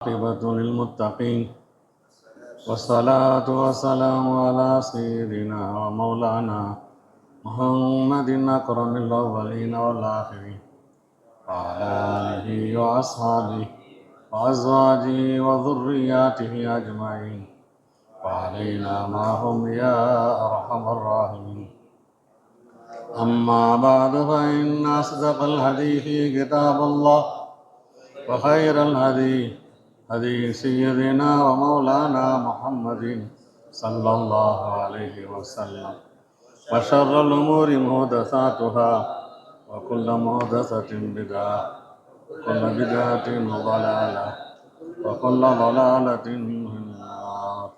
عاقبة للمتقين والصلاة والسلام على سيدنا ومولانا محمد أكرم الأولين والآخرين وعلى آله وأصحابه وأزواجه وذرياته أجمعين وعلينا معهم يا أرحم الراحمين. أما بعد فإن أصدق الحديث كتاب الله وخير الهدي هدي سيدنا ومولانا محمد صلى الله عليه وسلم وشر الأمور محدثاتها وكل محدثة بدعة وكل بدعة ضلالة وكل ضلالة في النار.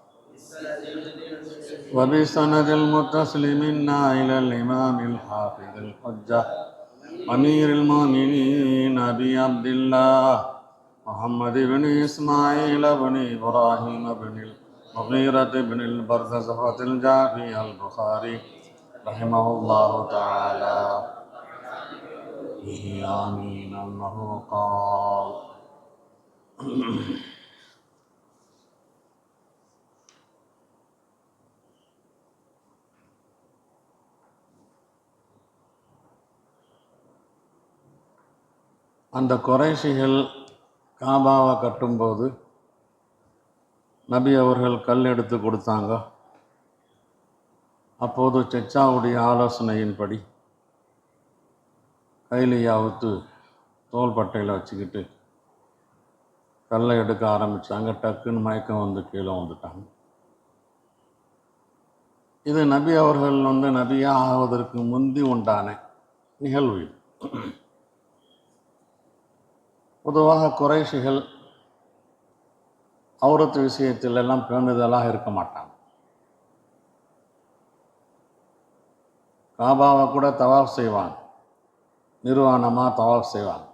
وبسند المتصل منا إلى الإمام الحافظ الحجة أمير المؤمنين أبي عبد الله محمد بن إسماعيل بن إبراهيم بن المغيرة بن البرزخة الجعفي البخاري رحمه الله تعالى به آمين أنه قال: அந்த குறைஷிகள் காபாவை கட்டும்போது நபி அவர்கள் கல் எடுத்து கொடுத்தாங்க. அப்போது செச்சாவுடைய ஆலோசனையின்படி கைலியை அவுத்து தோள்பட்டையில் வச்சுக்கிட்டு கல்லை எடுக்க ஆரம்பித்தாங்க. டக்குன்னு மயக்கம் வந்து கீழே வந்துட்டாங்க. இது நபி அவர்கள் நபியாக ஆவதற்கு முந்தி உண்டான நிகழ்வு. பொதுவாக குறைஷிகள் அவுரத்து விஷயத்தில் எல்லாம் பேணுதலாக இருக்க மாட்டாங்க. காபாவை கூட தவாஃப் செய்வாங்க, நிர்வாணமாக தவாஃப் செய்வாங்க.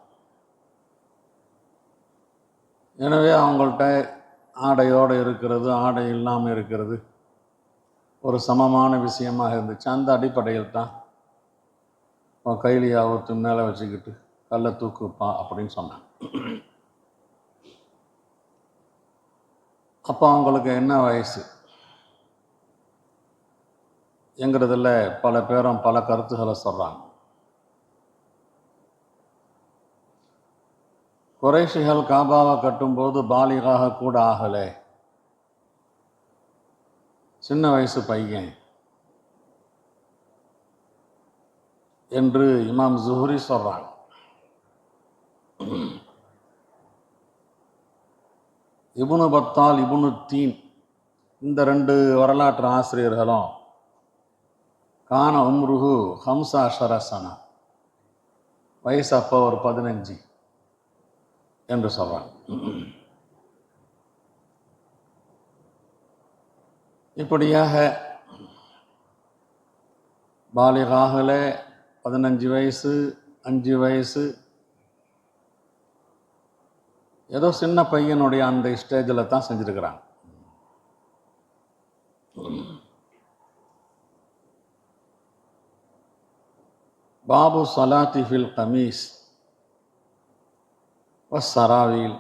எனவே அவங்கள்ட்ட ஆடையோடு இருக்கிறது, ஆடை இல்லாமல் இருக்கிறது ஒரு சமமான விஷயமாக இருந்துச்சு. அந்த அடிப்படையில் தான் கைலியை அவுத்து மேலே வச்சுக்கிட்டு கல்லை தூக்குப்பா அப்படின்னு சொன்னாங்க. அப்போ அவங்களுக்கு என்ன வயசு என்கிறதுல பல பேரும் பல கருத்துக்களை சொல்கிறாங்க. குறைஷிகள் காபாவை கட்டும்போது பாலிகாக கூட ஆகலை, சின்ன வயசு பையன் என்று இமாம் ஜுஹ்ரி சொல்கிறாங்க. இப்னு பத்தால், இப்னு தீன் இந்த ரெண்டு வரலாற்று ஆசிரியர்களும் கான உம்ருஹு ஹம்சா ஷரசனா, வயசு அப்போ ஒரு 15 என்று சொல்கிறாங்க. இப்படியாக பாலிகாகல 15 வயசு, 5 வயசு, ஏதோ சின்ன பையனுடைய அந்த ஸ்டேஜில் தான் செஞ்சுருக்கிறாங்க. பாபு சலாத்தி ஃபில் கமீஸ் வஸ்ஸராவில்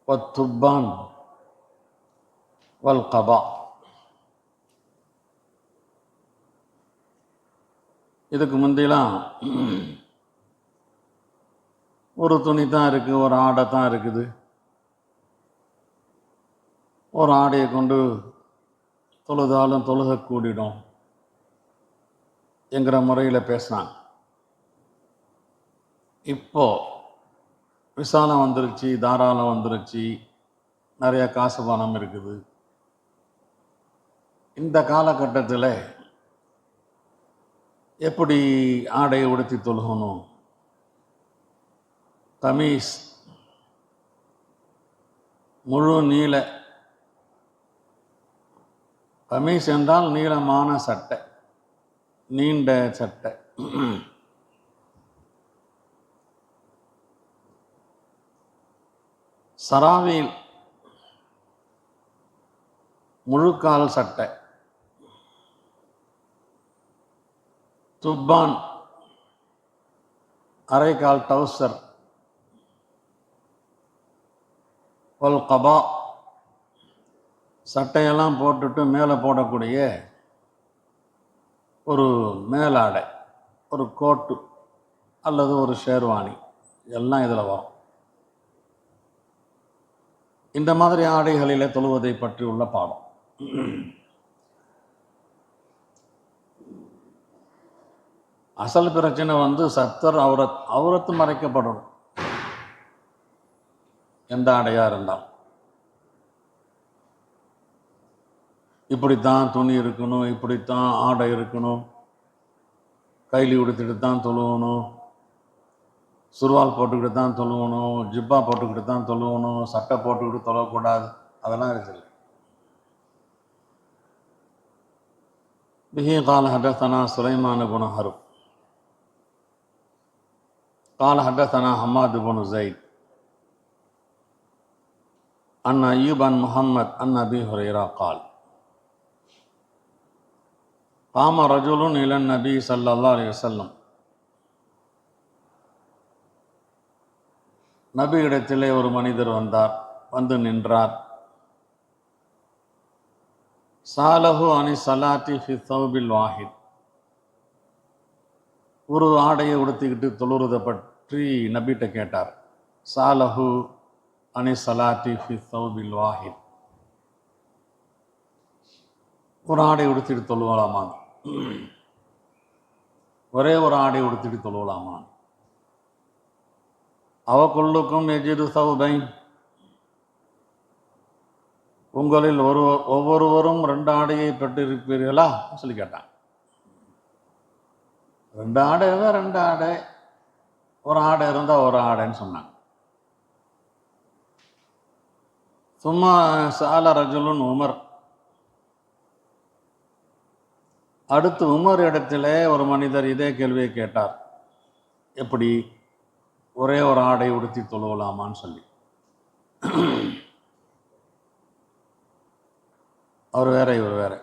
வத்துப்பான் வல் கபா. இதுக்கு முந்திலாம் ஒரு துணி தான் இருக்குது, ஒரு ஆடை தான் இருக்குது, ஒரு ஆடையை கொண்டு தொழுதாலும் தொழுக கூடிடும் என்கிற முறையில் பேசினாங்க. இப்போ விசாலம் வந்துருச்சு, தாராளம் வந்துருச்சு, நிறைய காசு பணம் இருக்குது. இந்த காலகட்டத்தில் எப்படி ஆடையை உடுத்தி தொழுகணும்? கமீஸ் முழு நீள, கமீஸ் என்றால் நீளமான சட்டை, நீண்ட சட்டை. சராவில் முழுக்கால் சட்டை. துப்பான் அரைக்கால் டவுசர். வல் கபா, சட்டையெல்லாம் போட்டுட்டு மேலே போடக்கூடிய ஒரு மேலாடை, ஒரு கோட்டு அல்லது ஒரு ஷேர்வானி, எல்லாம் இதில் வரும். இந்த மாதிரி ஆடைகளிலே தொழுவதை பற்றி உள்ள பாடம். அசல் பிரச்சனை சத்தர் அவுரத்து மறைக்கப்படணும். எந்த ஆடையா இருந்தாலும் இப்படித்தான் துணி இருக்கணும், இப்படித்தான் ஆடை இருக்கணும், கைலி உடுத்திட்டு தான் தொழுவணும், சுருவால் போட்டுக்கிட்டு தான் தொழுவணும், ஜிப்பா போட்டுக்கிட்டு தான் தொழுவணும், சட்டை போட்டுக்கிட்டு தொழக்கூடாது, அதெல்லாம் இருக்குது. பிஹி قال حدثنا سليمان بن حرب قال حدثنا حماد بن زيد عن أيوب عن محمد عن أبي هريرة قال قام رجل إلى النبي صلى الله عليه وسلم, நபி இடத்திலே ஒரு மனிதர் வந்தார், வந்து நின்றார். சாலஹு அனி சலாத்தி ஃபி தௌபில் வாஹித், ஒரு ஆடையை உடுத்திக்கிட்டு தொழுறதை பற்றி நபிட்ட கேட்டார். சாலஹு அனி சலாத்தி ஃபி தௌபில் வாஹித், ஒரு ஆடை உடுத்திட்டு தொழுவலாமான், ஒரே ஒரு ஆடை உடுத்திட்டு தொழுவலாமான். அவ குல்லுக்கும் எஜிது சௌபைன், உங்களில் ஒவ்வொருவரும் 2 ஆடையை பெற்றிருப்பீர்களா சொல்லி கேட்டான். 2 ஆடை இருந்தால் 2 ஆடை, ஒரு ஆடை இருந்தால் ஒரு ஆடைன்னு சொன்னாங்க. சும்மா சால ரஜுலுன் உமர், அடுத்து உமர் இடத்திலே ஒரு மனிதர் இதே கேள்வியை கேட்டார், எப்படி ஒரே ஒரு ஆடை உடுத்தி தொழுவலாமான்னு சொல்லி. அவர் வேற இவர் வேற.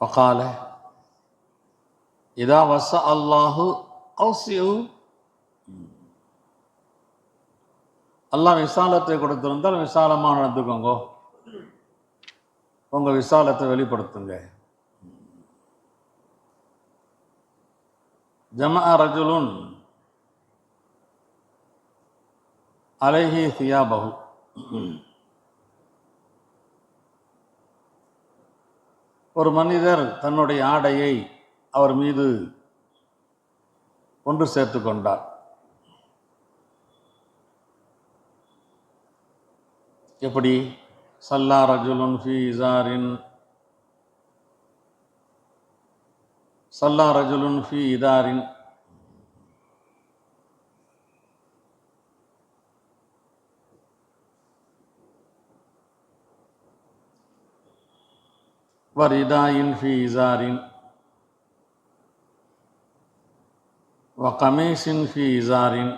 பகால இதா வச அல்லாஹு அவ்சியு, அல்லாஹ் விசாலத்தை கொடுத்திருந்தால் விசாலமாக நடந்துக்கோங்க, உங்க விசாலத்தை வெளிப்படுத்துங்க. ஜமா ரஜுலுன் அலைஹி சியாபஹு, ஒரு மனிதர் தன்னுடைய ஆடையை அவர் மீது ஒன்று சேர்த்து கொண்டார். எப்படி? சல்லா ரஜுலுன் ஃபி இசாரின், சல்லா ரஜுலுன் ஃபி இதாரின், வரிதாயின் ஃபி இசாரின், வகமீஸின் ஃபி இசாரின்,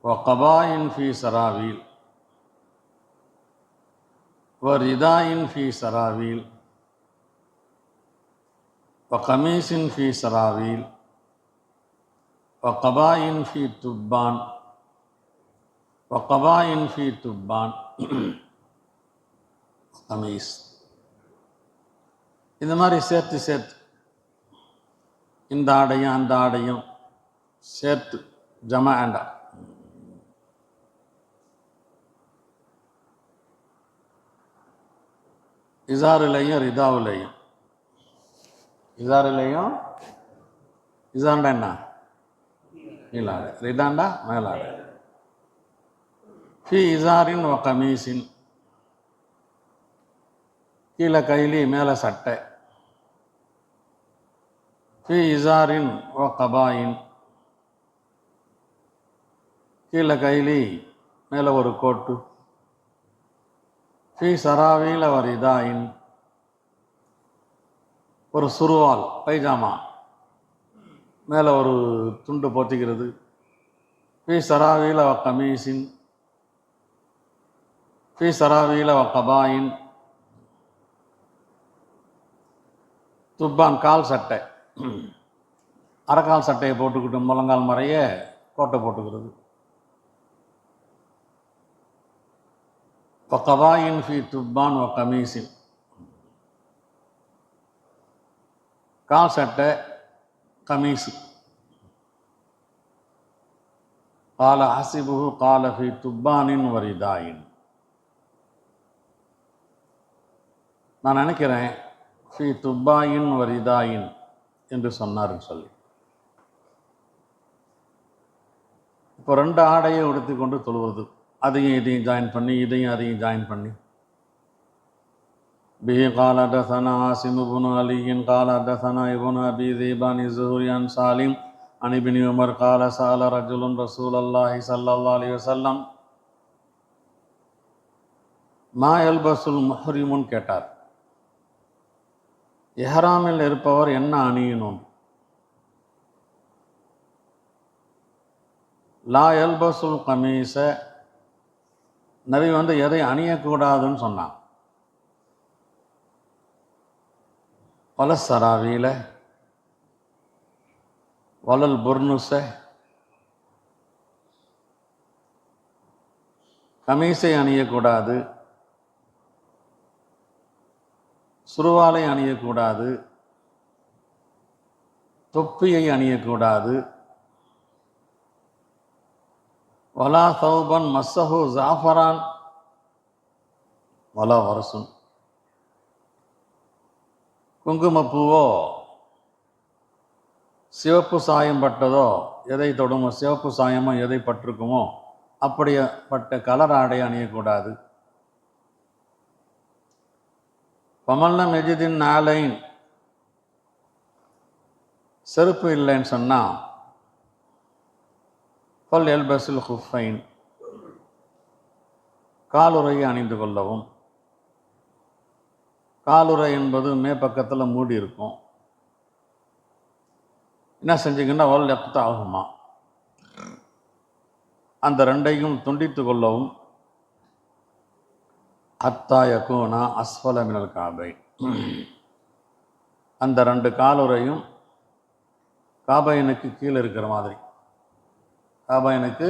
வகபாயின் ஃபி சராவீல், வரிதாயின் ஃபி சராவீல், வகமீஸின் ஃபி சராவீல், வகபாயின் ஃபி துப்பான், வகபாயின் ஃபி துப்பான், கமீஸ். இந்த மாதிரி சேர்த்து சேர்த்து இந்த ஆடையும் அந்த ஆடையும் சேர்த்து ஜமாண்டா. இசாரிலையும் ரிதாவுலையும், இசாரிலையும், இசாண்டா என்ன கீழாடை, ரிதாண்டா மேலாடை. ஃபி இசாரின் வ கமீஸின், கீழே கைலி மேலே சட்டை. ஃபி இசாரின் வ கபாயின், கீழே கைலி மேலே ஒரு கோட்டு. ஃபி சராவீல வரிதாயின், ஒரு சுருவால் பைஜாமா மேலே ஒரு துண்டு போத்திக்கிறது. ஃபி சராவீல வ கமீஸின், ஃபி சராவீல வ கபாயின், துப்பான் கால் சட்டை, அரைக்கால் சட்டையை போட்டுக்கிட்டு முழங்கால் மறைய கோட்டை போட்டுக்கிறது. கபாயின் ஃபி துப்பான் வ கமீசின், கால் சட்டை கமீஸு. கால ஹசிபுஹு கால ஃபி துப்பானின் வரிதாயின், நான் நினைக்கிறேன் ஃபி துப்பாயின் வரிதாயின் என்று சொன்னார்னு சொல்லி. இப்போ 2 ஆடையை உடுத்தி கொண்டு தொழுவது, அதையும் இதையும் ஜாயின் பண்ணி, இதையும் அதையும் ஜாயின் பண்ணி. பிஹி கால ஹதஸனா ஆசிம் இப்னு அலியின் கால ஹதஸனா இப்னு அபி ஸீபான் Zuhri an Salim an ibn Umar கால ஸஅல ரஜுலுன் ரசூலல்லாஹி ஸல்லல்லாஹு அலைஹி வஸல்லம் மா யல்பஸுல் முஹ்ரிமுன், கேட்டார், இஹ்ராமில் இருப்பவர் என்ன அணியணும்? லா யல்பஸுல் கமீஸ, நபி எதை அணியக்கூடாதுன்னு சொன்னான். வல சராவீல வலல் புர்னுஸ, கமீஸை அணியக்கூடாது, சுருவாலை அணியக்கூடாது, தொப்பியை அணியக்கூடாது. வலா சௌபன் மஸ்ஸஹு ஜாஃபரான் வலா வரசுன், குங்குமப்பூவோ சிவப்பு சாயம் பட்டதோ, எதை தொடுமோ சிவப்பு சாயமோ எதை பட்டிருக்குமோ அப்படிப்பட்ட கலர் ஆடை அணியக்கூடாது. பமல்லம் எஜிதின் நாளைன், செருப்பு இல்லைன்னு சொன்னால் பல் எல்பஸில் ஹுஃபைன், காலுறையை அணிந்து கொள்ளவும். காலுறை என்பது மேற்பக்கத்தில் மூடி இருக்கும். என்ன செஞ்சிங்கன்னா வல் எப்தா ஆகுமா, அந்த 2ஐயும் துண்டித்து கொள்ளவும். ஹத்தா யகூனா அஸ்ஃபல மினல் காபை, அந்த 2 காலுறையும் காபைனுக்கு கீழே இருக்கிற மாதிரி, காபைனுக்கு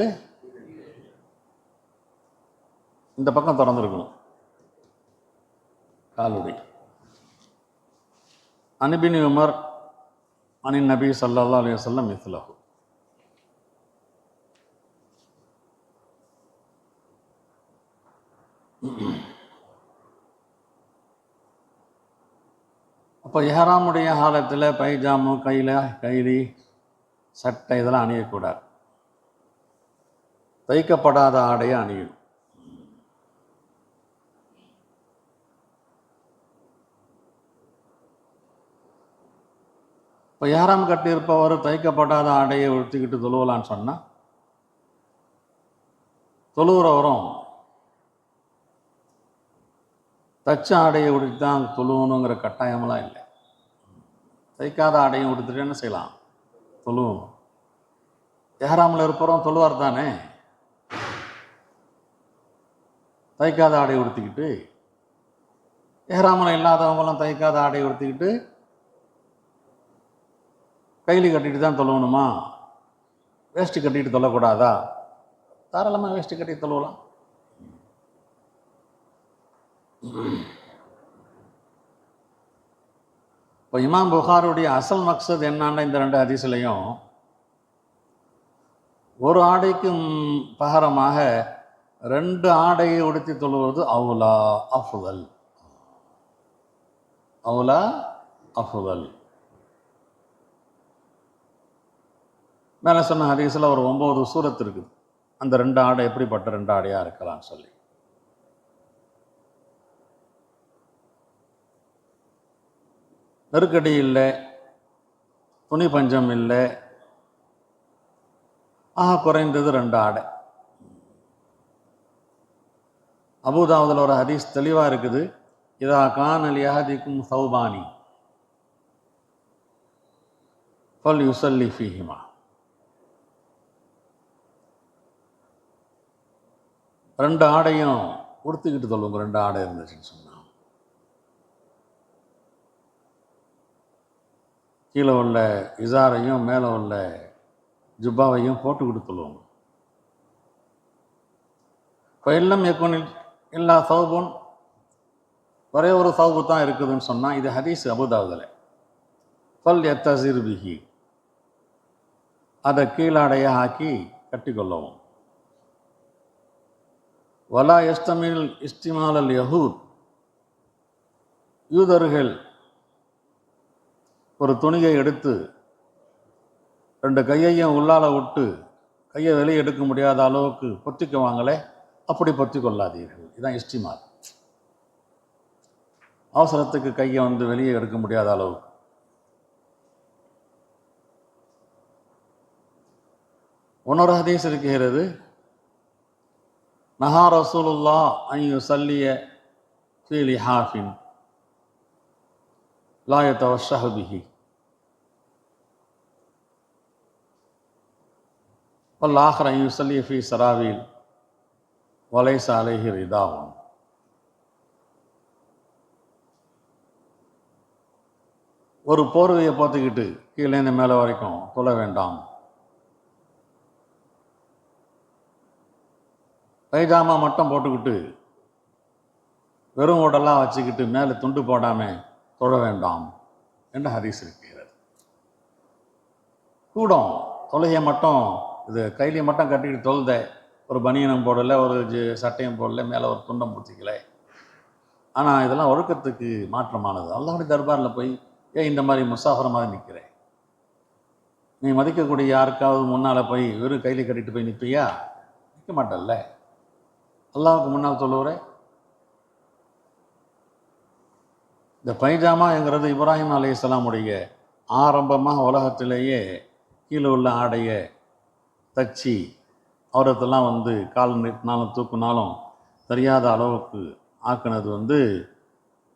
இந்த பக்கம் திறந்துருக்கணும் காலுறை. அன் இப்னி உமர் அனின் நபி ஸல்லல்லாஹு அலைஹி வஸல்லம் மிஸ்லஹு, அப்போ இஹ்ராமுடைய காலத்தில் பைஜாமு, கைலி, சட்டை இதெல்லாம் அணியக்கூடாது. தைக்கப்படாத ஆடையை அணியணும். இப்போ இஹ்ராம் கட்டியிருப்பவர் தைக்கப்படாத ஆடையை உடுத்திக்கிட்டு தொழுவலான்னு சொன்னால், தொழுகிறவரும் தச்ச ஆடையை உடுத்தி தான் தொழுவணுங்கிற கட்டாயமெல்லாம் இல்லை. தைக்காத ஆடையை உடுத்துட்டு என்ன செய்யலாம், தொழுவணும். இஹ்ராமில் இருப்பவரும் தொழுவார் தானே, தைக்காத ஆடையை உடுத்திக்கிட்டு. இஹ்ராமில் இல்லாதவங்களாம் தைக்காத ஆடையை உடுத்திக்கிட்டு கைலி கட்டிட்டு தான் தொழுவணுமா, வேஷ்டி கட்டிட்டு தொழக்கூடாதா? தாராளமாக வேஷ்டி கட்டி தொழுவலாம். இப்போ இமாம் புகாருடைய அசல் மக்சத் என்னன்னா, இந்த 2 ஹதீஸ்லையும் ஒரு ஆடைக்கு பகரமாக 2 ஆடையை உடுத்தி தொழுவது அவுலா அஃதல், அவுலா அஃதல். மேலே சொன்ன ஹதீஸில் ஒரு 9 சூரத் இருக்குது. அந்த 2 ஆடை எப்படிப்பட்ட 2 ஆடையாக இருக்கலாம்னு சொல்லி. நெருக்கடி இல்லை, துணி பஞ்சம் இல்லை, குறைந்தது 2 ஆடை. அபூதாவுதில் ஒரு ஹதீஸ் தெளிவாக இருக்குது. இதா கான் அலி அஹதிக்கும் சௌபானி ஃபல் யுஸல்லி ஃபீஹிமா, 2 ஆடையும் உடுத்திக்கிட்டு தொழுவுங்க. 2 ஆடை இருந்துச்சுன்னு சொன்னான். கீழே உள்ள இசாரையும் மேலே உள்ள ஜுப்பாவையும் போட்டு கொடுத்துருவோம். இப்போ எல்லாம் எக்கோனில் எல்லா சௌபும் ஒரே ஒரு சௌபு தான் இருக்குதுன்னு சொன்னால் இது ஹதீஸ் அபுதாவுதில். ஃபல் எத்தசிர் பிஹி, அதை கீழாடையாக ஆக்கி கட்டிக்கொள்ளவும். வலா எஸ்தமில் இஸ்திமாலல் யஹூத், யூதர்கள் ஒரு துணியை எடுத்து 2 கையையும் உள்ளால விட்டு கையை வெளியே எடுக்க முடியாத அளவுக்கு பொத்திக்குவாங்களே, அப்படி பொத்தி கொள்ளாதீர்கள். இதுதான் இஸ்திமால். அவசரத்துக்கு கையை வெளியே எடுக்க முடியாத அளவுக்கு. இன்னொரு ஹதீஸ் இருக்கிறது, நஹா ரசூலுல்லாஹ் அன் யுஸல்லிய ஃபீ லிஹாஃபின் லா யதவஷ்ஷஹு பிஹி வல் ஆஹர் அன் யுஸல்லிய ஃபீ சராவில் வலைஸ அலைஹி ரிதாவுன். ஒரு போர்வையை பார்த்துக்கிட்டு கீழேருந்து மேலே வரைக்கும் தொழ வேண்டாம். பைஜாமா மட்டும் போட்டுக்கிட்டு வெறும் உடலாம் வச்சுக்கிட்டு மேலே துண்டு போடாமல் தொழ வேண்டாம் என்று ஹதீஸ் இருக்கிறது. கூடம் தொழுகையை மட்டும் இது கையிலையும் மட்டும் கட்டிக்கிட்டு தொழுத, ஒரு பனியனும் போடலை, ஒரு சட்டையும் போடலை, மேலே ஒரு துண்டம் பூத்திக்கலை. ஆனால் இதெல்லாம் ஒழுக்கத்துக்கு மாற்றமானது. அல்லாஹ்வுடைய தர்பாரில் போய் ஏன் இந்த மாதிரி முசாஃபர் மாதிரி நிற்கிறேன்? நீ மதிக்கக்கூடிய யாருக்காவது முன்னால் போய் வெறும் கையில் கட்டிட்டு போய் நிற்பியா? நிற்க மாட்டல்ல. அல்லாஹ்வுக்கு முன்னால் சொல்லுவரே. இந்த பைஜாமாங்கிறது இப்ராஹிம் அலைஹிஸ்ஸலாமுடைய ஆரம்பமாக உலகத்திலேயே கீழே உள்ள ஆடையை தச்சு அவரத்தெல்லாம் கால் நீட்டினாலும் தூக்குனாலும் தெரியாத அளவுக்கு ஆக்குனது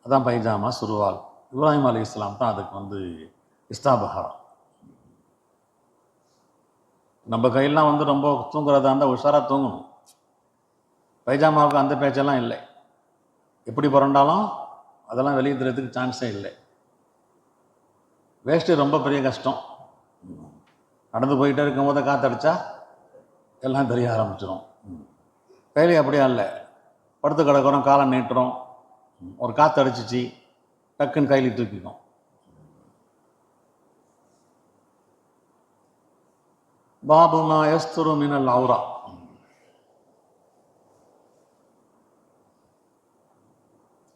அதான் பைஜாமா சுருவால். இப்ராஹிம் அலைஹிஸ்ஸலாம் தான் அதுக்கு இஸ்தாபகாரம். நம்ம கையெல்லாம் ரொம்ப தூங்குறதா இருந்தால் உஷாராக தூங்கணும். பைஜாமாவுக்கு அந்த பேச்செல்லாம் இல்லை. எப்படி புரண்டாலும் அதெல்லாம் வெளியே தெரியறதுக்கு சான்ஸே இல்லை. வேஸ்ட்டு ரொம்ப பெரிய கஷ்டம். நடந்து போயிட்டே இருக்கும் போது காற்றடிச்சா எல்லாம் தெரிய ஆரம்பிச்சிடும். கையிலே அப்படியா இல்லை, படுத்து கிடக்கிறோம், காலை நீட்டுறோம், ஒரு காற்று அடிச்சிச்சு, டக்குன்னு கையில் தூக்கிக்கும். பாபுமா யஸ்துரு மினல் அவுரா,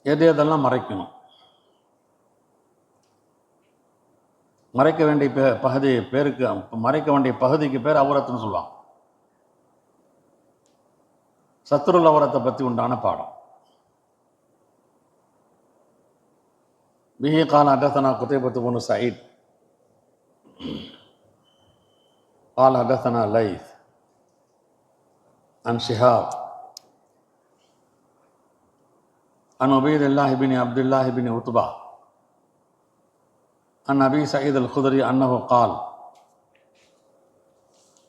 எதெல்லாம் மறைக்கணும், மறைக்க வேண்டிய பகுதி பேருக்கு, மறைக்க வேண்டிய பகுதிக்கு பேர் அவுரத்துன்னு சொல்லுவாங்க. சத்ருல் அவுரத்தை பற்றி உண்டான பாடம். பிஹி கால ஹதஸனா குதைபத்து பின் சயீத் قال حدثنا ليث عن شهاب عن عبيد الله بن عبد الله بن عتبة عن أبي سعيد الخدري أنه قال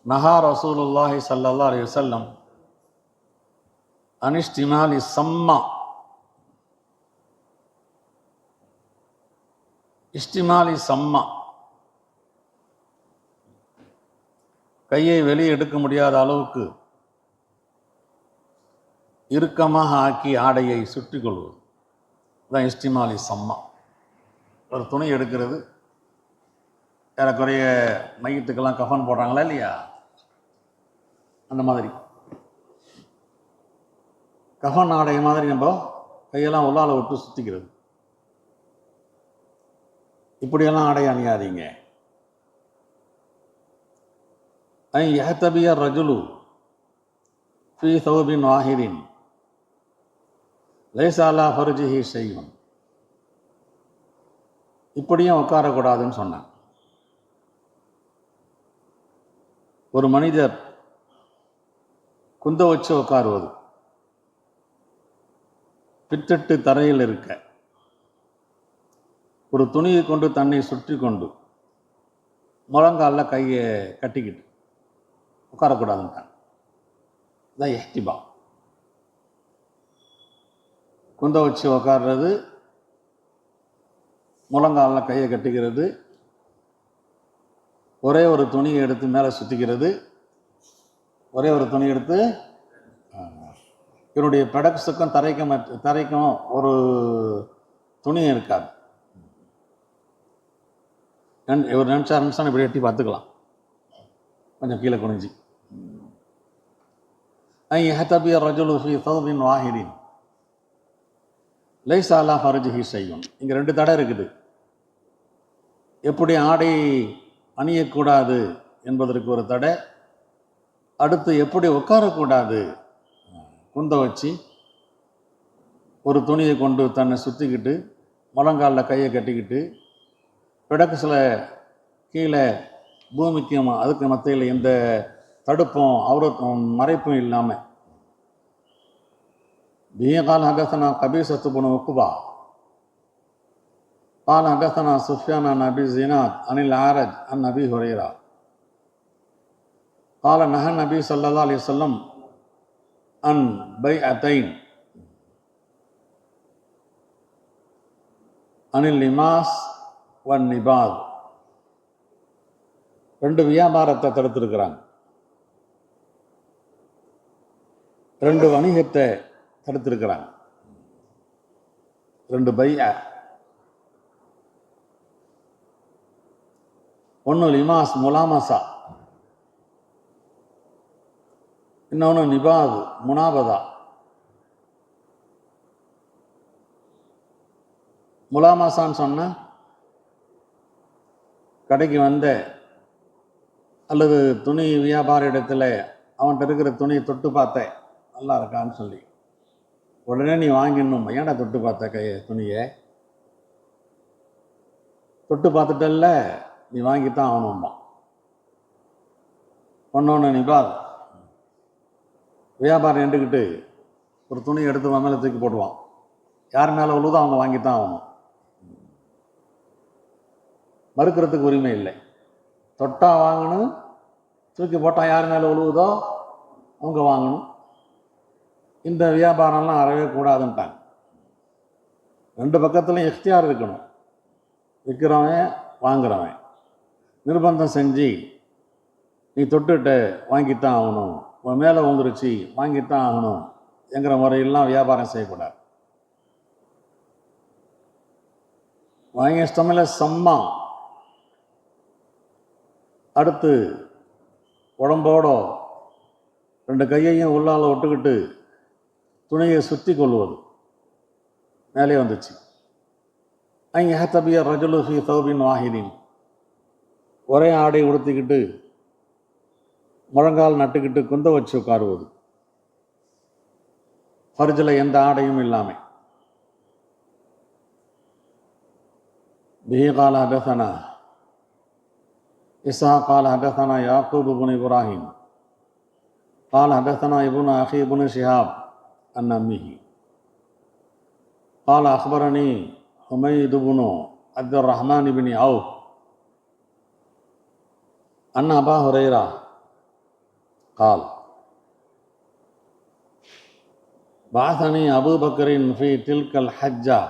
نهى رسول الله صلى الله عليه وسلم عن اشتمال السماء. இஸ்டிமாலி சம்மா, கையை வெளியே எடுக்க முடியாத அளவுக்கு இறுக்கமாக ஆக்கி ஆடையை சுற்றி கொள்வது தான் இஸ்டிமாலி சம்மா. ஒரு துணி எடுக்கிறது, ஏறக்குறைய மையத்துக்கெல்லாம் கஃன் போடுறாங்களா இல்லையா, அந்த மாதிரி கஃன் ஆடை மாதிரி நம்ம கையெல்லாம் உள்ளால விட்டு சுற்றிக்கிறது. இப்படியெல்லாம் ஆடை அணியாதீங்க. யஹ்தபிய ரஜுலு ஃபீ தௌபின் வாஹிதின் லைஸ அலா ஃபர்ஜிஹி ஷைஉன், இப்படியும் உட்காரக்கூடாதுன்னு சொன்னான். ஒரு மனிதர் குந்த வச்சு உட்காருவது, பித்தட்டு தரையில் இருக்க, ஒரு துணியை கொண்டு தன்னை சுற்றி கொண்டு முழங்காலில் கையை கட்டிக்கிட்டு உட்காரக்கூடாதுன்ட்டான். இதான் எஹ்திபா. குந்த வச்சு உட்கார்றது, முழங்காலில் கையை கட்டிக்கிறது, ஒரே ஒரு துணியை எடுத்து மேலே சுற்றிக்கிறது, ஒரே ஒரு துணி எடுத்து இவருடைய பெடக்ஸுக்கும் தரைக்கும் ஒரு துணியும் இருக்காது. இவர் நினச்சாருன்னு இப்படி எட்டி பார்த்துக்கலாம், கொஞ்சம் கீழே குனிஞ்சி. يحتبي الرجل في ثوب واحد ليس على فرجه شيء. இங்கே 2 தடை இருக்குது. எப்படி ஆடை அணியக்கூடாது என்பதற்கு ஒரு தடை, அடுத்து எப்படி உட்காரக்கூடாது, குந்த வச்சு ஒரு துணியை கொண்டு தன்னை சுற்றிக்கிட்டு முழங்காலில் கையை கட்டிக்கிட்டு பிடக்குசில் கீழே பூமிக்கும் அதுக்கு மத்தியில் எந்த தடுப்பும் அவருக்கும் மறைப்பும் இல்லாமல். قال حدثنا قبيصة بن عقبة قال حدثنا سفيان عن أبي الزناد عن الأعرج عن أبي هريرة قال نهى النبي صلى الله عليه وسلم عن بيعتين عن اللماس والنباذ. 2 வியாபாரத்தை தடுத்திருக்கிறாங்க, 2 வணிகத்தை தடுத்திருக்கிறாங்க, 2 பைஅ. ஒன்று லிமாஸ் முலாமசா, இன்னொன்று நிபாத் முனாபதா. முலாமசான்னு சொன்னால் கடைக்கு வந்த அல்லது துணி வியாபார இடத்துல அவன்கிட்ட இருக்கிற துணியை தொட்டு பார்த்தேன் நல்லா இருக்கான்னு சொல்லி உடனே நீ வாங்கிடணும். ஏன்டா தொட்டு பார்த்த துணியை தொட்டு பார்த்துட்டல்ல, நீ வாங்கித்தான் ஆகணும்மா. ஒன்று நிபாத், வியாபாரம் நின்றுக்கிட்டு ஒரு துணி எடுத்து மேலே தூக்கி போடுவான், யார் மேலே விழுதோ அவங்க வாங்கித்தான் ஆகணும், மறுக்கிறதுக்கு உரிமை இல்லை. தொட்டா வாங்கணும், தூக்கி போட்டால் யார் மேலே விழுவுதோ அவங்க வாங்கணும். இந்த வியாபாரம்லாம் அறவே கூடாதுன்ட்டாங்க. 2 பக்கத்துலையும் எஃப்தியார் இருக்கணும், விற்கிறவன் வாங்குறவன். நிர்பந்தம் செஞ்சு நீ தொட்டுட்டு வாங்கித்தான் ஆகணும், உன் மேலே வந்துருச்சு வாங்கித்தான் ஆகணும் என்கிற முறையெல்லாம் வியாபாரம் செய்யக்கூடாது. வாங்கி இஷ்டமில்ல சம்மா. அடுத்து உடம்போட 2 கையையும் உள்ளால் விட்டுக்கிட்டு துணியை சுற்றி கொள்வது, மேலே வந்துச்சு. அங்கே ஹத்தபிய ரஜுலு ஃபி தௌபின் வாஹிதின், ஒரே ஆடை உடுத்திக்கிட்டு முழங்கால் நட்டுக்கிட்டு குந்த வச்சு உட்காருவது, ஃபர்ஜில் எந்த ஆடையும் இல்லாமல். பிஹி கால ஹதஸனா إسحاق قال حدثنا يعقوب بن إبراهيم قال حدثنا ابن أخي بن شهاب عن أمه قال أخبرني حميد بن عبد الرحمن بن عوف أن أبا هريرة قال بعثني أبو بكر في تلك الحجة.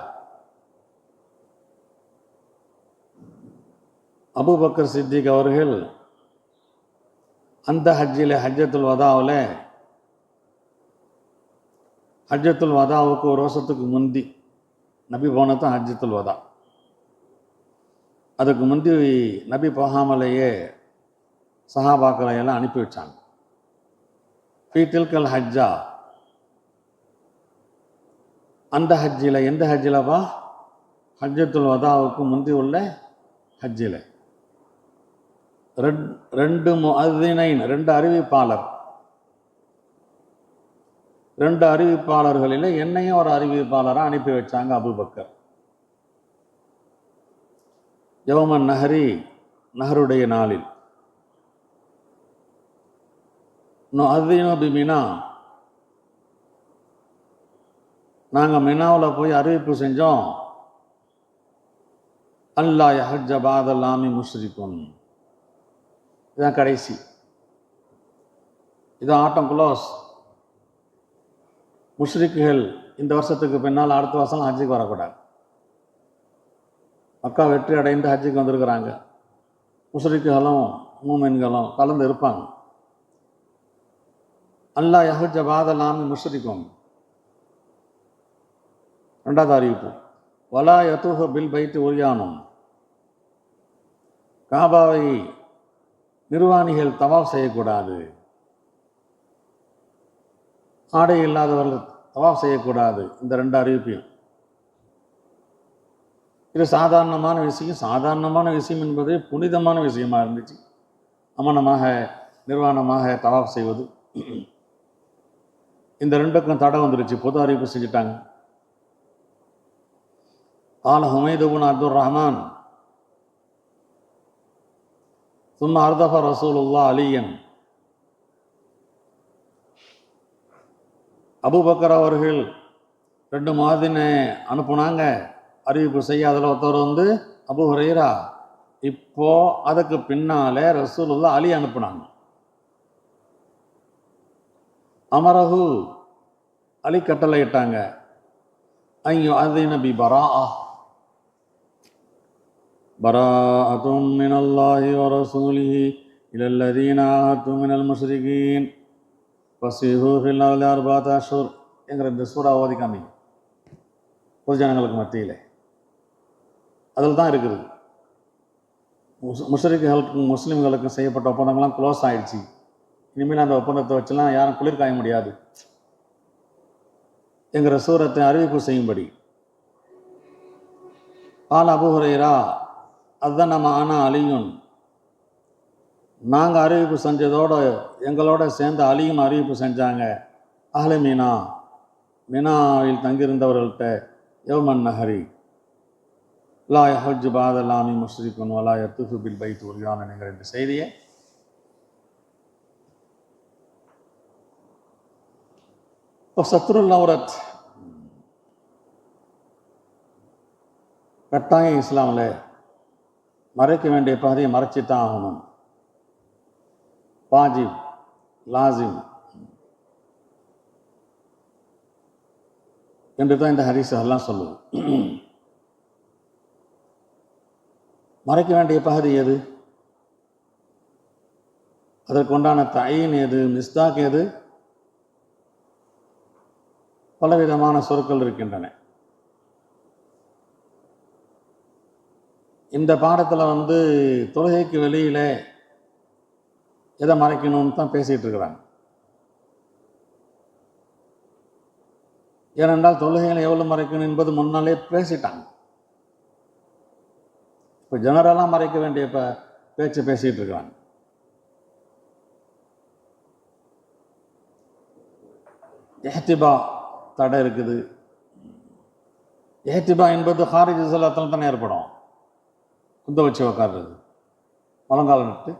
அபூபக்கர் சித்திக் அவர்கள் அந்த ஹஜ்ஜில் ஹஜ்ஜத்துல் வதாவில், ஹஜ்ஜத்துல் வதாவுக்கு 1 வருஷத்துக்கு முந்தி நபி போனதான் ஹஜ்ஜத்துல் வதா. அதுக்கு முந்தி நபி போகாமலேயே சஹாபாக்களை எல்லாம் அனுப்பி வச்சாங்க. ஃபீ தில்கல் ஹஜ்ஜா, அந்த ஹஜ்ஜில். எந்த ஹஜ்ஜிலப்பா? ஹஜ்ஜத்துல் வதாவுக்கு முந்தி உள்ள ஹஜ்ஜில். 2 முஅத்தினைன், 2 அறிவிப்பாளர், 2 அறிவிப்பாளர்களில் என்னையும் ஒரு அறிவிப்பாளராக அனுப்பி வச்சாங்க அபூபக்கர். யௌமன் நஹரி, நஹருடைய நாளில். நுஅத்தினு பிமினா, நாங்கள் மினாவில் போய் அறிவிப்பு செஞ்சோம். அல்லா யஹஜ்ஜ பாதல் ஆமி முஷ்ரிகுன், இதுதான் கடைசி, இதான் ஆட்டம் குளோஸ். முஷ்ரிக்குகள் இந்த வருஷத்துக்கு பின்னால் அடுத்த வருஷம் ஹஜ்ஜுக்கு வரக்கூடாது. மக்கா வெற்றி அடைந்து ஹஜ்ஜுக்கு வந்திருக்கிறாங்க. முஸ்ரிக்குகளும் மூமின்களும் கலந்து இருப்பாங்க. அல்லா யஹுஜ பாதலாமி முஸ்ரிக்கும். ரெண்டாவது அறிவிப்பு, வலா யதூஹ பில் பைத்து உரியானும். காபாவை நிர்வாணிகள் தவாஃப் செய்யக்கூடாது, ஆடை இல்லாதவர்கள் தவாஃப் செய்யக்கூடாது. இந்த ரெண்டு அறிவிப்பையும், இது சாதாரணமான விஷயம். சாதாரணமான விஷயம் என்பது புனிதமான விஷயமா இருந்துச்சு. அமனமாக நிர்வாணமாக தவாஃப் செய்வது, இந்த ரெண்டுக்கும் தடை வந்துருச்சு, பொது அறிவிப்பு செஞ்சுட்டாங்க. قال حميد بن عبد الرحمن ثم أردف رسول الله عليا. அபூபக்கர் அவர்கள் 2 முஅத்தினை அனுப்புனாங்க அறிவிப்பு செய்ய. அதில் ஒருத்தர் அபூ ஹுரைரா. இப்போ அதுக்கு பின்னாலே ரசூலுல்லாஹ் அலி அனுப்புனாங்க. அமரஹு, அலி கட்டளை இட்டாங்க, ஐயோ அது நபி பராஅ, பராஅத்தும் மினல்லாஹி வ ரசூலிஹி இலல்லதீன ஆஹது மினல் முஷ்ரிகீன் ஃபஸீஹு ஃபில் அர்தி அர்பஅத அஷ்ஹுர் என்கிற இந்த சூறா ஓதி காமி பொதுஜனங்களுக்கு மத்தியில். அதில் தான் இருக்குது, முஷ்ரிக்குகளுக்கும் முஸ்லீம்களுக்கும் செய்யப்பட்ட ஒப்பந்தங்கள்லாம் க்ளோஸ் ஆகிடுச்சு. இனிமேல் அந்த ஒப்பந்தத்தை வச்சுலாம் யாரும் குளிர் காய முடியாது என்கிற சூரத்தை அறிவிப்பு செய்யும்படி. ஆல் அபூ ஹுரைரா அதுதான் நம்ம ஆனா அலியும், நாங்கள் அறிவிப்பு செஞ்சதோடு எங்களோட சேர்ந்து அலியும் அறிவிப்பு செஞ்சாங்க. அஹ்ல மீனா, மீனாவில் தங்கியிருந்தவர்கள்ட்ட, யௌமன் நஹரி லா யஹுஜ் பாதலாமி முஷ்ரிக்குன் வலா யத்துஃபு பில் பைத் உரியானன் என்கிற இந்த செய்தியை சத்ருல் அவ்ரத் கட்டாயம் இஸ்லாமில் மறைக்க வேண்டிய பகுதியை மறைச்சித்தான் ஆகணும். வாஜிப், லாசிம் என்று தான் இந்த ஹதீஸ் எல்லாம் சொல்லுது. மறைக்க வேண்டிய பகுதி எது, அதற்குண்டான தயீன் எது, மிஸ்தாக் எது, பலவிதமான சொற்கள் இருக்கின்றன. இந்த பாடத்தில் தொழுகைக்கு வெளியில் எதை மறைக்கணும்னு தான் பேசிகிட்டு இருக்கிறாங்க. ஏனென்றால் தொழுகையில் எவ்வளோ மறைக்கணும் என்பது முன்னாலே பேசிட்டாங்க. இப்போ ஜெனரலாக மறைக்க வேண்டிய பேச்சு பேசிகிட்டு இருக்கிறாங்க. எஹ்திபா தடை இருக்குது. எஹ்திபா என்பது ஹாரிஜ் ஸலாத்தில் தானே ஏற்படும். குந்த வச்சு உக்காடுறது, முழங்கால நட்டு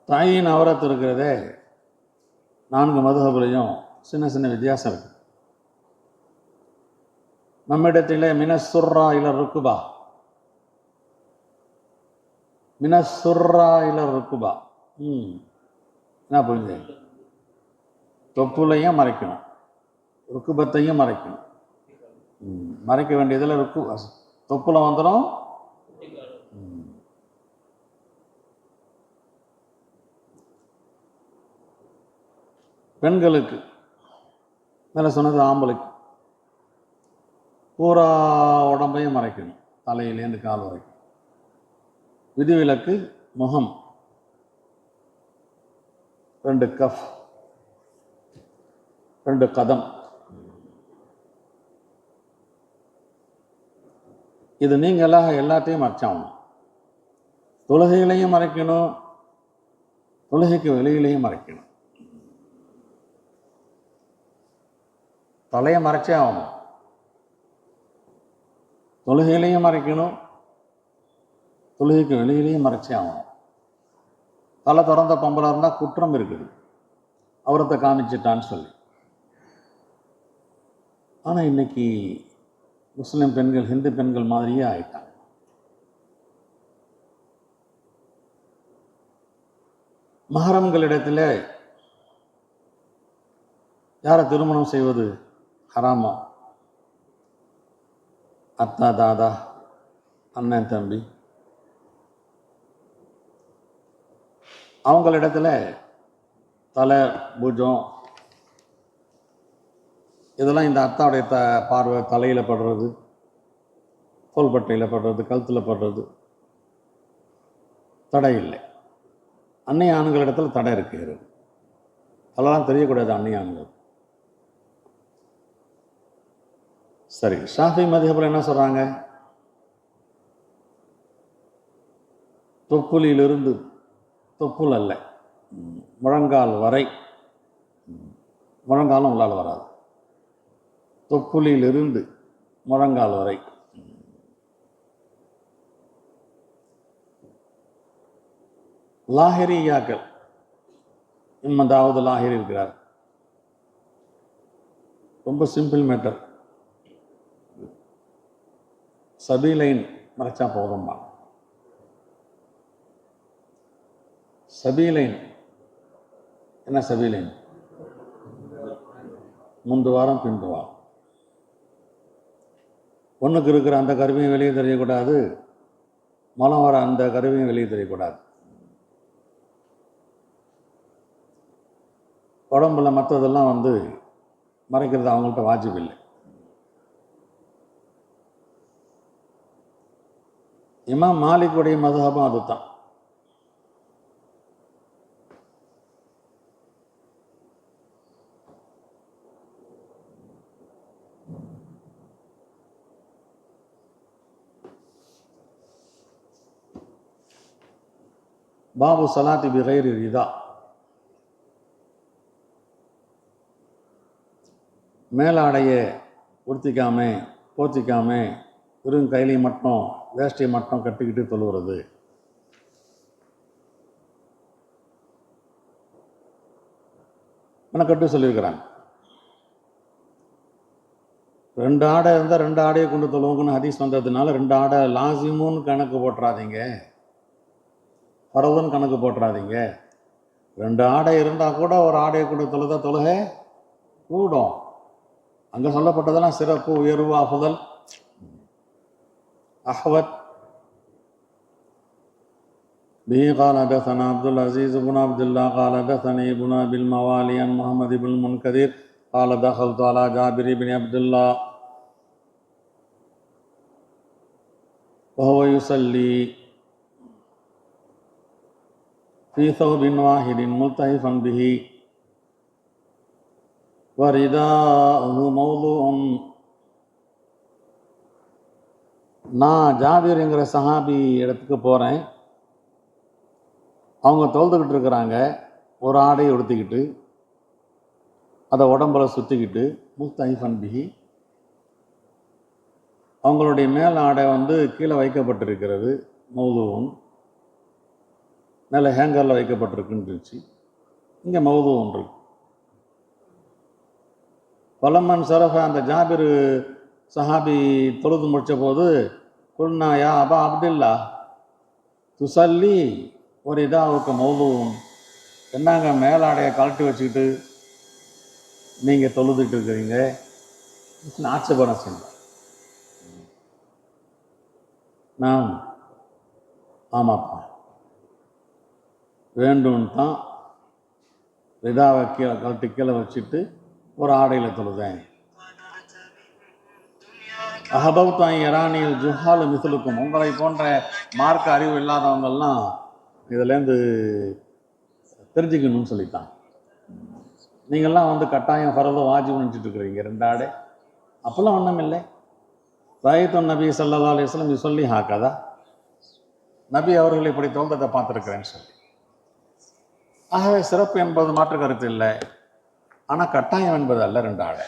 தாயின் அவரத்து இருக்கிறதே 4 மதுஹப்லையும் சின்ன சின்ன வித்தியாசம் இருக்கு. நம்மிடத்தில் மினசுர்ரா இல ருக்குபா, மினசுர்ரா இல ருக்குபா என்ன புரிஞ்சு, தொப்புலையும் மறைக்கணும், ருக்குபத்தையும் மறைக்கணும். மறைக்க வேண்டியதில் தொப்புல வந்துடும். பெண்களுக்கு மேலே சொன்னது ஆம்பளைக்கு பூரா உடம்பையும் மறைக்கணும், தலையிலேருந்து கால் வரைக்கும். விதிவிலக்கு முகம், 2 கஃப், 2 கதம். இது நீங்களாக எல்லாத்தையும் மறைச்சாகணும். தொழுகையிலையும் மறைக்கணும், தொழுகைக்கு வெளியிலையும் மறைக்கணும். தலையை மறைச்சே ஆகணும், தொழுகையிலையும் மறைக்கணும், தொழுகைக்கு வெளியிலையும் மறைச்சே ஆகணும். தலை திறந்த பொம்பளை இருந்தால் குற்றம் இருக்குது, அவரத்தை காமிச்சிட்டான்னு சொல்லி. ஆனால் இன்னைக்கு முஸ்லிம் பெண்கள் ஹிந்து பெண்கள் மாதிரியே ஆயிட்டாங்க. மஹரம்களிடத்தில் யாரை திருமணம் செய்வது ஹராமா? அத்தா, தாதா, அண்ணன், தம்பி, அவங்களிடத்துல தலை, பூஜம் இதெல்லாம் இந்த அத்தாவுடைய பார்வை தலையில் படுறது, தோள்பட்டையில் படுறது, கழுத்தில் படுறது தடை இல்லை. அன்னைய ஆண்களிடத்தில் தடை இருக்கிறது. அதெல்லாம் தெரியக்கூடாது அன்னைய ஆண்கள். சரி, ஷாஃபி மதுஹப்ல என்ன சொல்றாங்க? தொப்புளிலிருந்து, தொப்புள் அல்ல, முழங்கால் வரை, முழங்காலும் உள்ளால் வராது, தொப்புளிலிருந்து முழங்கால் வரை. லாஹிரியாக்கள், இம்தாவது லாஹிரி இருக்கிறார், ரொம்ப சிம்பிள் மேட்டர். சபீலைன் மறைச்சா போதும்மா. சபீலைன் என்ன? சபீலைன் முந்து வாரம் பின்பு வாரம். ஒன்றுக்கு இருக்கிற அந்த கருவியும் வெளியே தெரியக்கூடாது, மலம் வர அந்த கருவியும் வெளியே தெரியக்கூடாது. உடம்புல மற்றதெல்லாம் மறைக்கிறது அவங்கள்ட்ட வாஜிப் இல்லை. இமாம் மாலிக்குடைய மதுஹபும் அதுதான். பாபு சலாத்தி பிகைரி ரிதா. மேலாடைய உடுத்திக்காம போத்திக்காம வெறும் கையிலையும் மட்டும் வேஷ்டியை மட்டும் கட்டிக்கிட்டு தொழுகிறது. கட்டு சொல்லியிருக்கிறாங்க. 2 ஆடை இருந்தால் 2 ஆடையை கொண்டு தொழுவுங்கன்னு ஹதீஸ் வந்ததுனால 2 ஆடை லாசிமுன்னு கணக்கு போட்டுறாதீங்க, பரவதுன்னு கணக்கு போட்டுறாதீங்க. 2 ஆடை இருந்தால் கூட ஒரு ஆடையை கொண்டு தொழுதா தொழுகை கூடும். அங்கே சொல்லப்பட்டதெல்லாம் சிறப்பு, உயர்வு, அஃதல், அஹ்வத். به قال حدثنا عبد العزيز بن عبد الله قال حدثني ابن ابي الموالي عن محمد بن المنكدر قال دخلت على جابر بن عبد الله وهو يصلي في ثوب واحد ملتهفا به ورداءه موضوع. நான் ஜாபிர்ங்கிற சஹாபி இடத்துக்கு போகிறேன். அவங்க தொழுதுகிட்டு இருக்கிறாங்க, ஒரு ஆடையை உடுத்திக்கிட்டு அதை உடம்புல சுற்றிக்கிட்டு, முஸ்தஹிஃபன் பிஹி, அவங்களுடைய மேல் ஆடை கீழே வைக்கப்பட்டிருக்கிறது, மௌதுவும் மேலே ஹேங்கரில் வைக்கப்பட்டிருக்குன்னு இருந்துச்சு. இங்கே மௌதுவும் இருக்கு. பலமன் சரஃப, அந்த ஜாபிர் சஹாபி தொழுது முடித்த போது, குல்னா யா அபா அப்துல்லா துசல்லி ஒரு இதாவுக்கு மௌதுவும், என்னங்க மேலாடையை கழட்டி வச்சுக்கிட்டு நீங்கள் தொழுதுட்டு இருக்கிறீங்க? ஆட்சேபணம் செஞ்சேன். நான் ஆமாப்பா, வேண்டும்னு தான் ரிதாவை கழட்டி கீழே வச்சுட்டு ஒரு ஆடையில் தொழுதேன். அஹபவுத்தான் இரானியில் ஜுஹாலு மிசுலுக்கும், உங்களை போன்ற மார்க்க அறிவு இல்லாதவங்கெல்லாம் இதுலேருந்து தெரிஞ்சுக்கணும்னு சொல்லித்தான். நீங்கள்லாம் கட்டாயம் ஃபரது வாஜிப் நினச்சிட்டு இருக்கிறீங்க 2 ஆடை. அப்போல்லாம் ஒன்றும் இல்லை. ராயித்துன் நபி ஸல்லல்லாஹு அலைஹி வஸல்லம் யுஸல்லி ஹாகதா, நபி அவர்களை இப்படி தோன்றதை பார்த்துருக்கிறேன்னு சொல்லி. ஆகவே சிறப்பு என்பது மாற்று கருத்து இல்லை, ஆனால் கட்டாயம் என்பது அல்ல 2 ஆடை.